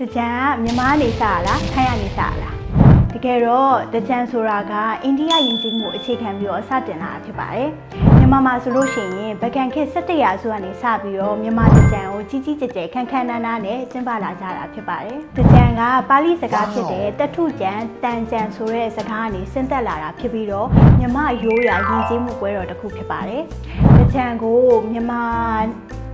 တကြံမြန်မာနေစားလားထိုင်းကနေစားလားတကယ်တော့တကြံဆိုတာကအိန္ဒိယယဉ်ကျေးမှုအခြေခံပြီးတော့စတင်လာတာဖြစ်ပါတယ်မြန်မာမှာဆိုလို့ရှိရင်ဗကန်ခေတ်17ရာစုကနေစပြီးတော့မြန်မာတကြံကိုကြီးကြီးကျယ်ကျယ်ခန်းခန်းနားနားနဲ့ကျင်းပလာကြတာဖြစ်ပါတယ်တကြံကပါဠိစကားဖြစ်တဲ့တထုကြံတန်ကြံဆိုတဲ့စကားကနေဆင်းသက်လာတာဖြစ်ပြီးတော့မြန်မာရိုးရာယဉ်ကျေးမှုပွဲတော်တစ်ခုဖြစ်ပါတယ်တကြံကိုမြန်မာ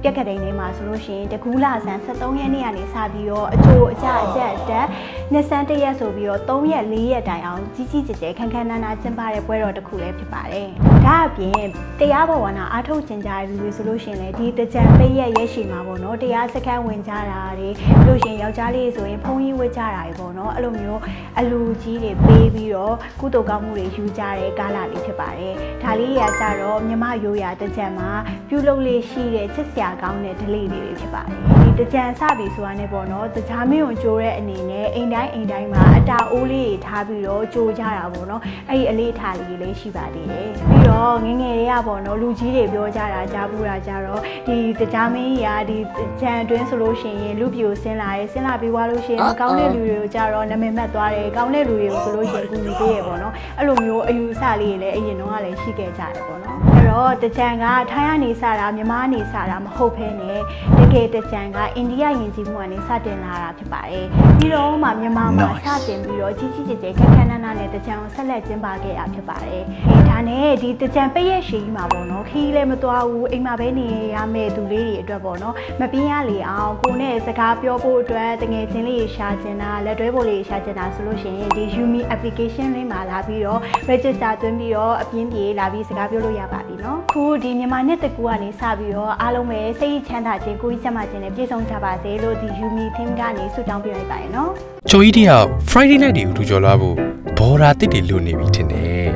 ပြက်ကတိန်လေးမှာဆိုလို့ရှိရင်တကူးလာဆန်း73ရက်နေ့ကနေစပြီးတော့အချိုအကျတက်နှစ်ဆန်း1ရက်ဆိုပြီးတော့3ရက်4ရက်တိုင်အောင်ကြီးကြီးကျယ်ကျယ်ခန်းခန်းနားနားကျင်းပတဲ့ပွဲတော်တစ်ခုလည်းဖြစ်ပါတယ်။ဒါအပြင်တရားဘဝနာအားထုတ်ကျင်ကြတဲ့လူတွေဆိုလို့ရှိရင်လည်းဒီတကြံပိတ်ရက်ရှိမှာပေါ့နော်တရားစခန်းဝင်ကြတာတွေလို့ရှိရင်ယောက်ျားလေးဆိုရင်ဖုန်းကြီးဝတ်ကြတာတွေပေါ့နော်အဲ့လိုမျိုးအလူကြီးတွေပေးပြီးတော့ကုသိုလ်ကောင်းမှုတွေယူကြတဲ့ကာလလေးဖြစ်ပါတယ်။ဒါလေးရကြတော့မြမရိုးရာတကြံမှာပြုလုပ်လေးရှိတဲ့ချစ်စရာကောင်းတဲ့ဒလိလေးတွေဖြစ်ပါတယ်ဒီတကြံစပြီဆိုတာနဲ့ပေါ့နော်တကြားမင်းကိုကြိုးတဲ့အနေနဲ့အိမ်တိုင်းမှာအတာအိုးလေးတွေထားပြီးတော့ကြိုးကြတာပေါ့နော်အဲ့ဒီအလေးထားလေးလေးရှိပါသေးတယ်ပြီးတော့ငငယ်တွေကပေါ့နော်လူကြီးတွေပြောကြတာကြားဘူးတာကြတော့ဒီတကြားမင်းကြီးကဒီကြံအတွင်းဆိုလို့ရှိရင်လူပြိုဆင်းလာတယ်ဆင်းလာပြီးွားလို့ရှိရင်ကောင်းတဲ့လူတွေကိုကြတော့နာမည်မှတ်သွားတယ်ကောင်းတဲ့လူတွေကိုဆိုလို့ရှိရင်ကူညီပေးရပေါ့နော်အဲ့လိုမျိုးအယူအဆလေးတွေလည်းအရင်တော့ကလည်းရှိခဲ့ကြတယ်ပေါ့နော်အဲ့တော့တကြံကထိုင်းကနေစတာမြန်မာကနေစတာမဟုတ်ဘဲနဲ့တကယ်တကြံကအိန္ဒိယယဉ်ကျေးမှုကနေစတင်လာတာဖြစ်ပါတယ်ပြီးတော့မှမြန်မာမှာစတင်ပြီးတော့ကြီးကြီးကျယ်ကျယ်ခက်ခက်နန်းနန်းနဲ့တကြံကိုဆက်လက်ကျင်းပခဲ့ရဖြစ်ပါတယ်ဒါနဲ့ဒီတကြံပိတ်ရက်ရှည်ကြီးမှာပေါ့နော်ခီးလည်းမသွားဘူးအိမ်မှာပဲနေရမယ့်သူလေးတွေအတွက်ပေါ့နော်မပြင်းရလေအောင်ကိုနဲ့စကားပြောဖို့အတွက်တငယ်ချင်းလေးရှာချင်တာလက်တွဲဖို့လေးရှာချင်တာဆိုလို့ရှိရင်ဒီ Yumi application လေးမှာလာပြီးတော့ register သွင်းပြီးတော့အပြင်းပြေလာပြီးစကားပြောလို့ရပါပြီနော်ခုဒီမြန်မာနှစ်တကူကနေစပြီးတော့အားလုံးပဲစိတ်ချမ်းသာခြင်းကိုယ်ကြီးချမ်းသာခြင်းနဲ့ပြည့်စုံကြပါစေလို့ဒီ Yumi team ကနေဆုတောင်းပေးလိုက်ပါရနော်ချိုကြီးတယောက် Friday night တွေကိုထူကျော်လာဖို့ဘော်ဒါတစ်တွေလိုနေပြီထင်တယ်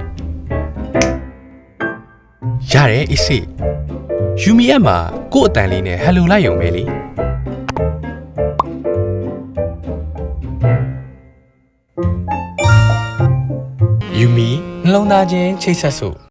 ရတယ်အစ်စေယူမီအက်မှာကို့အတန်လေးနဲ့ဟယ်လိုလိုက်ရုံပဲလေယူမီနှလုံးသားချင်းချိတ်ဆက်စို့